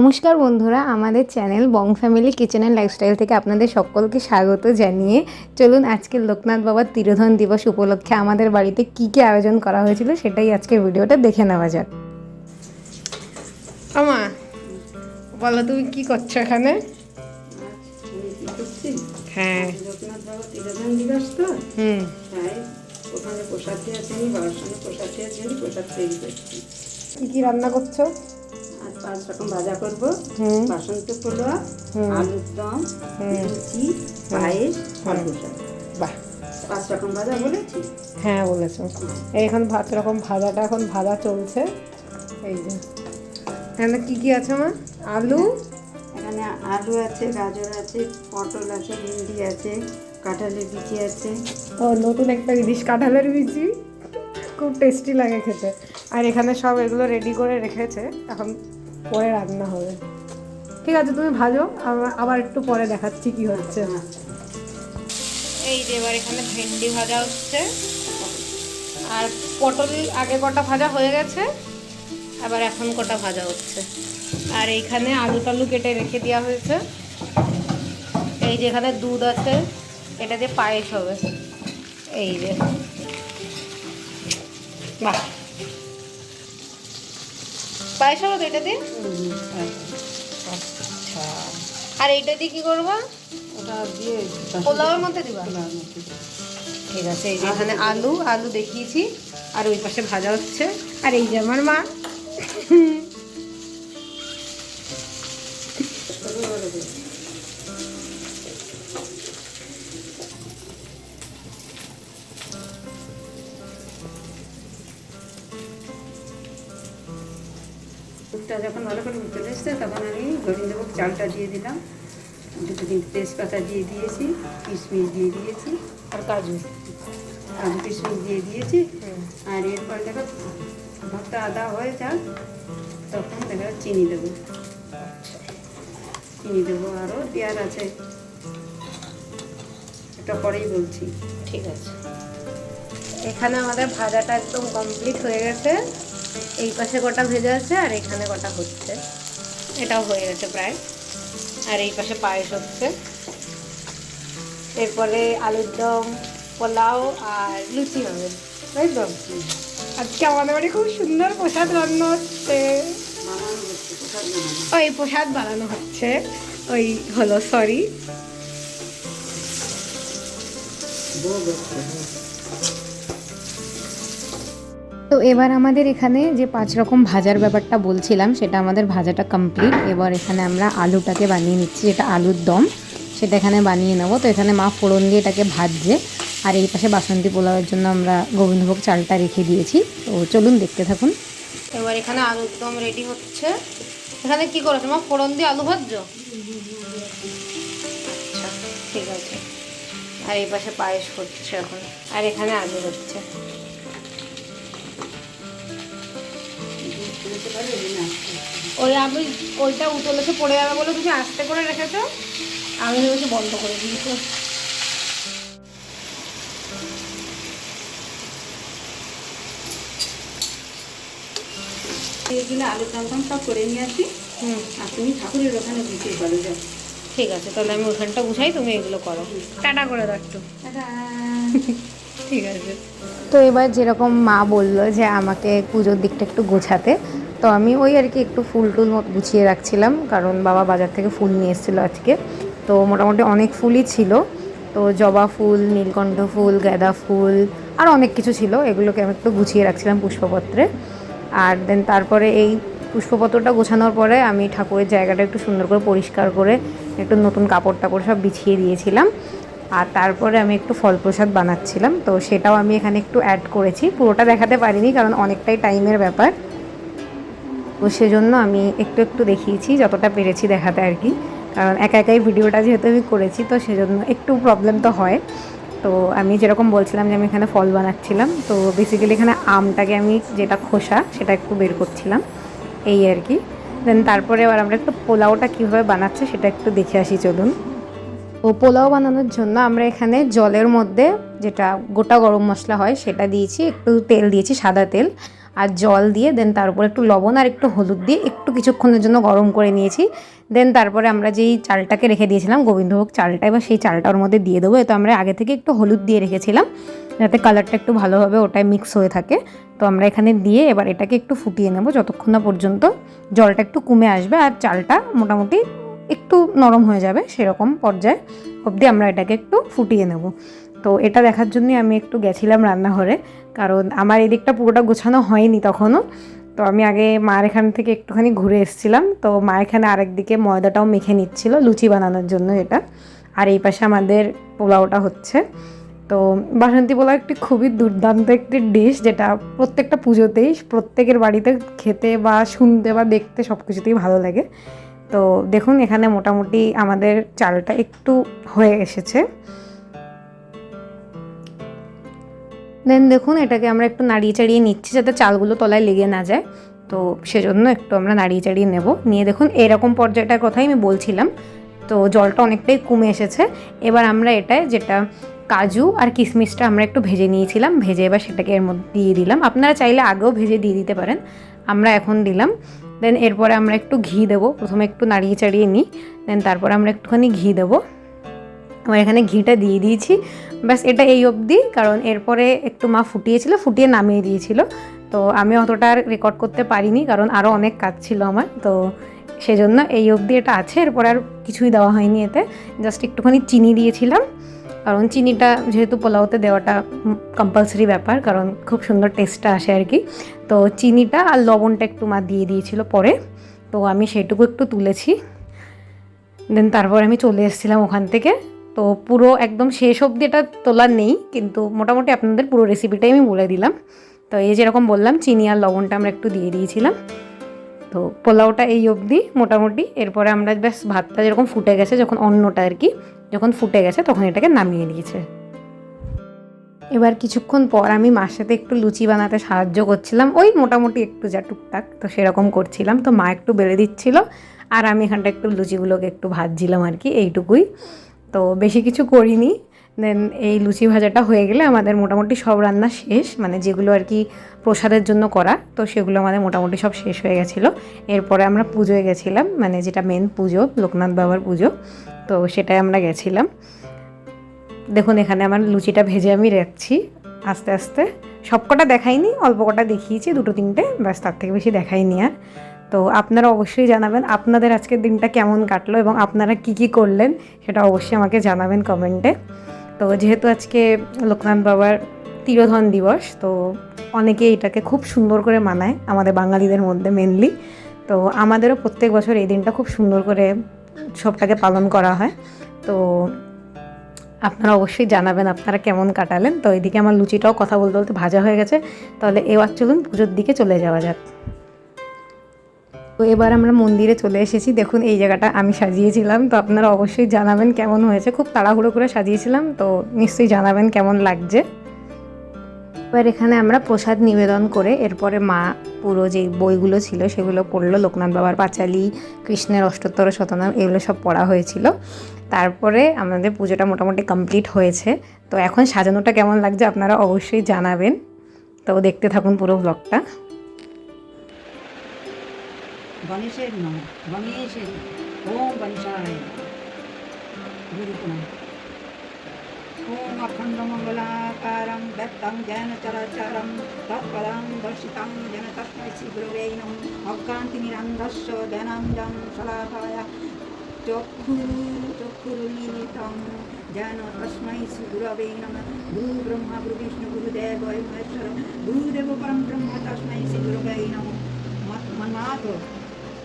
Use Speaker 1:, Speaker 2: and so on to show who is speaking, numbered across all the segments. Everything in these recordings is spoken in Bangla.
Speaker 1: নমস্কার বন্ধুরা, আমাদের channel Bong family kitchen and lifestyle থেকে আপনাদের সকলকে স্বাগত জানিয়ে চলুন আজকে লোকনাথ বাবার তিরোধান দিবস উপলক্ষে আমাদের বাড়িতে কী কী আয়োজন করা হয়েছিল সেটাই আজকে ভিডিওটা দেখে নেওয়া যাক। আমা বলো, তুমি কি করছো এখানে? হ্যাঁ,
Speaker 2: লোকনাথ বাবা তিরোধান দিবস তো তাই ওখানে প্রসাদ দেওয়ার জন্য বাবার সঙ্গে প্রসাদ দেওয়ার জন্য প্রসাদ তৈরি করছি।
Speaker 1: কি কি রান্না করছো?
Speaker 2: আর 5 রকম ভাজা করবো, বাসন্তী পোলাও, আলুর দম, লুচি, পায়েস, ফল প্রসাদ।
Speaker 1: বাহ,
Speaker 2: 5 রকম ভাজা বলেছি?
Speaker 1: হ্যাঁ বলেছো। এখন 5 রকম ভাজাটা এখন ভাজা চলছে। এই যে এখানে কি কি আছে মা? আলু,
Speaker 2: এখানে আলু আছে, গাজর আছে, পটল আছে, ভিন্ডি আছে, কাঁঠালের বিচি আছে।
Speaker 1: ও নতুন একটা জিনিস, কাঁঠালের বিচি, খুব টেস্টি লাগে খেতে। আর এখানে সব এগুলো রেডি করে রেখেছে, এখন পরে রান্না হবে। ঠিক আছে, তুমি ভাজো, আবার একটু পরে দেখাচ্ছি কি হচ্ছে। এই যে এবার এখানে ভেন্ডি ভাজা হচ্ছে, আর পটল আগে কটা ভাজা হয়ে গেছে, আবার এখন কটা ভাজা হচ্ছে। আর এইখানে আলু টালু কেটে রেখে দেওয়া হয়েছে। এই যে এখানে দুধ আছে, এটা দিয়ে পায়েস হবে। এই যে বাহ, পায়েস হবে তো এটা দিয়ে? আচ্ছা, আর এইটা দিয়ে কি করবা?
Speaker 2: ওটা দিয়ে
Speaker 1: পোলাওয়ের মধ্যে দিবা? ঠিক আছে। এই যে এখানে আলু আলু দেখিয়েছি, আর ওই পাশে ভাজা হচ্ছে। আর এই যে আমার মা,
Speaker 2: দুধটা যখন ভালো করে উতলে এসছে তখন আমি গোবিন্দভোগ চালটা দিয়ে দিলাম, 2-3 তেজপাতা দিয়ে দিয়েছি, কিশমিশ দিয়ে দিয়েছি,
Speaker 1: আর কাজু
Speaker 2: কিশমিশ দিয়ে দিয়েছি। আর এরপর দেখো ভাতটা আদা হয়ে যাক তখন দেখো চিনি দেবো। চিনি দেবো, আরও পেঁয়াজ আছে, এটা পরেই বলছি।
Speaker 1: ঠিক আছে। এখানে আমাদের ভাজাটা একদম কমপ্লিট হয়ে গেছে। এই পাশে কটা ভেজে আছে, আর এখানে কটা হচ্ছে, এটাও হয়ে গেছে প্রায়। আর এই পাশে পায়েস হচ্ছে, এরপরে আলুর দম, পোলাও আর লুচি হবে, তাই তো? আজকে আমাদের বাড়ি খুব সুন্দর প্রসাদ রান্না হচ্ছে। ওই প্রসাদ বানানো হচ্ছে, ওই হলো, সরি। তো এবার আমাদের এখানে যে 5 রকম ভাজার ব্যাপারটা বলছিলাম, সেটা আমাদের ভাজাটা কমপ্লিট। এবার এখানে আমরা আলুটাকে বানিয়ে নিচ্ছি, যেটা আলুর দম, সেটা এখানে বানিয়ে নেবো। তো এখানে মা ফোড়ন দিয়ে এটাকে ভাজছে, আর এই পাশে বাসন্তী পোলাওয়ের জন্য আমরা গোবিন্দভোগ চালটা রেখে দিয়েছি। তো চলুন দেখতে থাকুন। এবার এখানে আলুর দম রেডি হচ্ছে। এখানে কি করেছো মা? ফোড়ন দিয়ে আলু ভাজছো? আচ্ছা, ঠিক আছে। আর এই পাশে পায়েস হচ্ছে এখন, আর এখানে আলু হচ্ছে। ওই আমি ওইটা উতলেছে পড়ে যাবে বলে তুমি আস্তে করে রেখেছো, আমি ভেবেছি বন্ধ করে দিয়েছো।
Speaker 2: এগুলো আলু টালটাম সব করে নিয়ে আসি। আর তুমি ঠাকুরের ওখানে দিতে পারো, যাও।
Speaker 1: ঠিক আছে, তাহলে আমি ওখানটা বুঝাই, তুমি এগুলো করো। টাটা করে দাও একটু। ঠিক আছে। তো এবার যেরকম মা বললো যে আমাকে পুজোর দিকটা একটু গোছাতে, তো আমি ওই আর কি একটু ফুল টুল গুছিয়ে রাখছিলাম, কারণ বাবা বাজার থেকে ফুল নিয়ে এসেছিলো আজকে। তো মোটামুটি অনেক ফুলই ছিল। তো জবা ফুল, নীলকণ্ঠ ফুল, গাঁদা ফুল, আর অনেক কিছু ছিল, এগুলোকে আমি একটু গুছিয়ে রাখছিলাম পুষ্পপত্রে। আর দেন তারপরে এই পুষ্পপত্রটা গোছানোর পরে আমি ঠাকুরের জায়গাটা একটু সুন্দর করে পরিষ্কার করে একটু নতুন কাপড় টাপড় সব বিছিয়ে দিয়েছিলাম। আর তারপরে আমি একটু ফল প্রসাদ বানাচ্ছিলাম, তো সেটাও আমি এখানে একটু অ্যাড করেছি। পুরোটা দেখাতে পারিনি, কারণ অনেকটাই টাইমের ব্যাপার, তো সেজন্য আমি একটু একটু দেখিয়েছি, যতটা পেরেছি দেখাতে আর কি। কারণ একা একাই ভিডিওটা যেহেতু আমি করেছি, তো সেজন্য একটু প্রবলেম তো হয়। তো আমি যেরকম বলছিলাম যে আমি এখানে ফল বানাচ্ছিলাম, তো বেসিক্যালি এখানে আমটাকে আমি যেটা খোসা সেটা একটু বের করছিলাম, এই আর কি। দেন তারপরে এবার আমরা একটু পোলাওটা কীভাবে বানাচ্ছে সেটা একটু দেখে আসি, চলুন। তো পোলাও বানানোর জন্য আমরা এখানে জলের মধ্যে যেটা গোটা গরম মশলা হয় সেটা দিয়েছি, একটু তেল দিয়েছি, সাদা তেল, আর জল দিয়ে দেন তার উপর একটু লবণ আর একটু হলুদ দিয়ে একটু কিছুক্ষণের জন্য গরম করে নিয়েছি। দেন তারপরে আমরা যেই চালটাকে রেখে দিয়েছিলাম গোবিন্দভোগ চালটা, এবার সেই চালটা ওর মধ্যে দিয়ে দেবো। তো আমরা আগে থেকে একটু হলুদ দিয়ে রেখেছিলাম যাতে কালারটা একটু ভালোভাবে ওটায় মিক্স হয়ে থাকে। তো আমরা এখানে দিয়ে এবার এটাকে একটু ফুটিয়ে নেব যতক্ষণ না পর্যন্ত জলটা একটু কমে আসবে আর চালটা মোটামুটি একটু নরম হয়ে যাবে, সেরকম পর্যায়ে অবধি আমরা এটাকে একটু ফুটিয়ে নেব। তো এটা দেখার জন্যই আমি একটু গেছিলাম রান্নাঘরে, কারণ আমার এই দিকটা পুরোটা গোছানো হয়নি তখনও। তো আমি আগে মার এখান থেকে একটুখানি ঘুরে এসেছিলাম, তো মা এখানে আরেকদিকে ময়দাটাও মেখে নিচ্ছিল লুচি বানানোর জন্য এটা। আর এই পাশে আমাদের পোলাওটা হচ্ছে। তো বাসন্তী পোলাও একটি খুবই দুর্দান্ত একটি ডিশ, যেটা প্রত্যেকটা পুজোতেই প্রত্যেকের বাড়িতে খেতে বা শুনতে বা দেখতে সব কিছুতেই ভালো লাগে। তো দেখুন এখানে মোটামুটি আমাদের চালটা একটু হয়ে এসেছে। দেন দেখুন এটাকে আমরা একটু নাড়িয়ে চাড়িয়ে নিচ্ছি যাতে চালগুলো তলায় লেগে না যায়। তো সেজন্য একটু আমরা নাড়িয়ে চাড়িয়ে নেব। নিয়ে দেখুন এরকম পর্যায়টার কথাই আমি বলছিলাম। তো জলটা অনেকটাই কমে এসেছে। এবার আমরা এটায় যেটা কাজু আর কিশমিশটা আমরা একটু ভেজে নিয়েছিলাম, ভেজে এবার সেটাকে এর মধ্যে দিয়ে দিলাম। আপনারা চাইলে আগেও ভেজে দিয়ে দিতে পারেন, আমরা এখন দিলাম। দেন এরপরে আমরা একটু ঘি দেবো, প্রথমে একটু নাড়িয়ে চাড়িয়ে নিই, দেন তারপরে আমরা একটুখানি ঘি দেবো। আমার এখানে ঘিটা দিয়ে দিয়েছি, ব্যাস এটা এই অবধি। কারণ এরপরে একটু মা ফুটিয়েছিল, ফুটিয়ে নামিয়ে দিয়েছিল। তো আমি অতটা আর রেকর্ড করতে পারিনি কারণ আরও অনেক কাজ ছিল আমার, তো সেজন্য এই অবধি এটা আছে। এরপর আর কিছুই দেওয়া হয়নি এতে, জাস্ট একটুখানি চিনি দিয়েছিলাম, কারণ চিনিটা যেহেতু পোলাওতে দেওয়াটা কম্পালসারি ব্যাপার, কারণ খুব সুন্দর টেস্টটা আসে আর কি। তো চিনিটা আর লবণটা একটু মা দিয়ে দিয়েছিল পরে, তো আমি সেটুকু একটু তুলেছি। দেন তারপর আমি চলে এসেছিলাম ওখান থেকে। তো পুরো একদম শেষ অবধি এটা তোলা নেই, কিন্তু মোটামুটি আপনাদের পুরো রেসিপিটাই আমি বলে দিলাম। তো এই যেরকম বললাম চিনি আর লবণটা আমরা একটু দিয়ে দিয়েছিলাম। তো পোলাওটা এই অবধি মোটামুটি। এরপরে আমরা ব্যাস ভাতটা যেরকম ফুটে গেছে, যখন অন্নটা আর কি যখন ফুটে গেছে তখন এটাকে নামিয়ে দিয়েছে। এবার কিছুক্ষণ পর আমি মার সাথে একটু লুচি বানাতে সাহায্য করছিলাম, ওই মোটামুটি একটু যা টুকটাক, তো সেরকম করছিলাম। তো মা একটু বেলে দিচ্ছিল আর আমি এখানটা একটু লুচিগুলোকে একটু ভাজছিলাম আর কি, এইটুকুই। তো বেশি কিছু করিনি। দেন এই লুচি ভাজাটা হয়ে গেলে আমাদের মোটামুটি সব রান্না শেষ, মানে যেগুলো আর কি প্রসাদের জন্য করা, তো সেগুলো আমাদের মোটামুটি সব শেষ হয়ে গেছিলো। এরপরে আমরা পুজোয় গেছিলাম, মানে যেটা মেন পুজো লোকনাথ বাবার পুজো, তো সেটাই আমরা গেছিলাম। দেখুন এখানে আমার লুচিটা ভেজে আমি রাখছি আস্তে আস্তে। সবকটা দেখাইনি, অল্প কটা দেখিয়েছি, 2-3টে, ব্যাস তার থেকে বেশি দেখাইনি আর। তো আপনারা অবশ্যই জানাবেন আপনাদের আজকের দিনটা কেমন কাটলো এবং আপনারা কি কি করলেন সেটা অবশ্যই আমাকে জানাবেন কমেন্টে। তো যেহেতু আজকে লোকনাথ বাবার তিরোধন দিবস, তো অনেকে এটাকে খুব সুন্দর করে মানায় আমাদের বাঙালিদের মধ্যে মেনলি। তো আমাদেরও প্রত্যেক বছর এই দিনটা খুব সুন্দর করে সবটাকে পালন করা হয়। তো আপনারা অবশ্যই জানাবেন আপনারা কেমন কাটালেন। তো এইদিকে আমার লুচিটাও কথা বলতে বলতে ভাজা হয়ে গেছে, তাহলে এবার চলুন পুজোর দিকে চলে যাওয়া যাক। তো এবার আমরা মন্দিরে চলে এসেছি। দেখুন এই জায়গাটা আমি সাজিয়েছিলাম, তো আপনারা অবশ্যই জানাবেন কেমন হয়েছে। খুব তাড়াহুড়ো করে সাজিয়েছিলাম, তো নিশ্চয়ই জানাবেন কেমন লাগছে। এবার এখানে আমরা প্রসাদ নিবেদন করে এরপরে মা পুরো যে বইগুলো ছিল সেগুলো পড়লো, লোকনাথ বাবার পাঁচালী, কৃষ্ণের অষ্টোত্তর শতনাম, এগুলো সব পড়া হয়েছিল। তারপরে আমাদের পুজোটা মোটামুটি কমপ্লিট হয়েছে। তো এখন সাজানোটা কেমন লাগছে আপনারা অবশ্যই জানাবেন। তো দেখতে থাকুন পুরো ব্লগটা।
Speaker 2: গণেশের নম, গণেশের ওম গণেশায় গুরু প্রণাম। ओम अखंडमंगलाकारं व्यक्तं जैन चराचरं तत्पदं दर्शितं जन तस्मै श्री गुरवे नमः। अज्ञानतिमिरान्धस्य ज्ञानाञ्जनं शलाकाय चक्षुरुन्मीलितं जैन तस्मै श्री गुरवे नमः। गुरु ब्रह्मा गुरु विष्णु गुरुदेव महेश्वर गुरुदेव परम ब्रह्म तस्मै श्री गुरवे नमः। मन्नाथ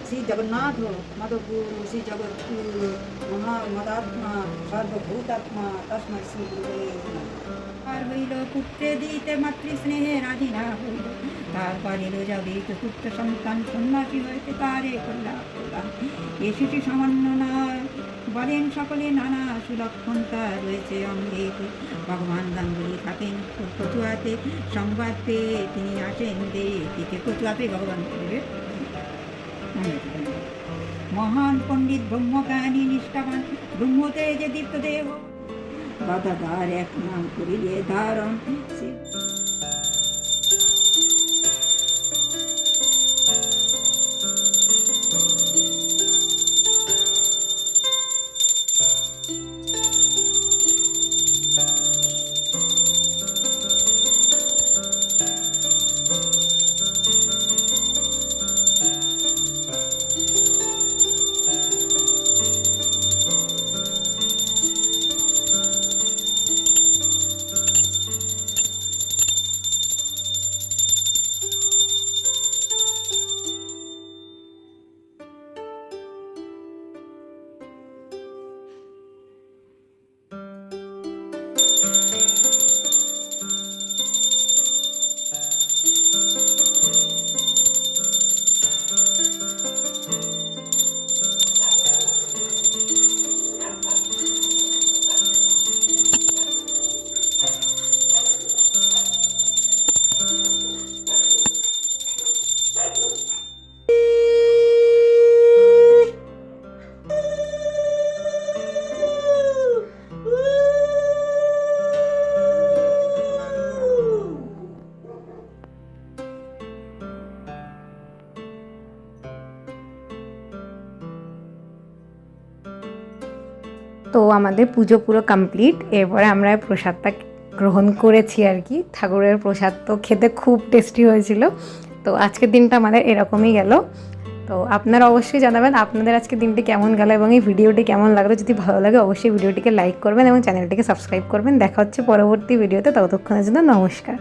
Speaker 2: श्री जगन्नाथ मदगुरु श्री जगद्गुरु महामदात्मा सर्वभूतात्मा तस्मै श्री गुरुवे नमः। আর হইল পুত্রে দিতে মাতৃস্নেহে রাজিনা হইল, তারপর এলো যাবে পুত্র সন্তান সন্ন্যাসী হইতে তারে কল্যাণ প্রদান। এ শিশু সামান্য নয়, বলেন সকলে নানা সুলক্ষণ তার রয়েছে অঙ্গে। ভগবান গাঙ্গুলি থাকেন কচুয়াতে, সংবাদ পেয়ে তিনি আসেন দিতে কচুয়াতে ভগবান দেবের মহান পণ্ডিত ব্রহ্মজ্ঞানী নিষ্ঠাবান ব্রহ্মতে যে দীপ্ত দেহ গদাধার এক নাম করিলে ধারণ।
Speaker 1: তো আমাদের পুজো পুরো কমপ্লিট। এরপরে আমরা প্রসাদটা গ্রহণ করেছি আর কি। ঠাকুরের প্রসাদ তো খেতে খুব টেস্টি হয়েছিল। তো আজকের দিনটা আমাদের এরকমই গেল। তো আপনারা অবশ্যই জানাবেন আপনাদের আজকে দিনটি কেমন গেল এবং এই ভিডিওটি কেমন লাগলো। যদি ভালো লাগে অবশ্যই ভিডিওটিকে লাইক করবেন এবং চ্যানেলটিকে সাবস্ক্রাইব করবেন। দেখা হচ্ছে পরবর্তী ভিডিওতে, ততক্ষণের জন্য নমস্কার।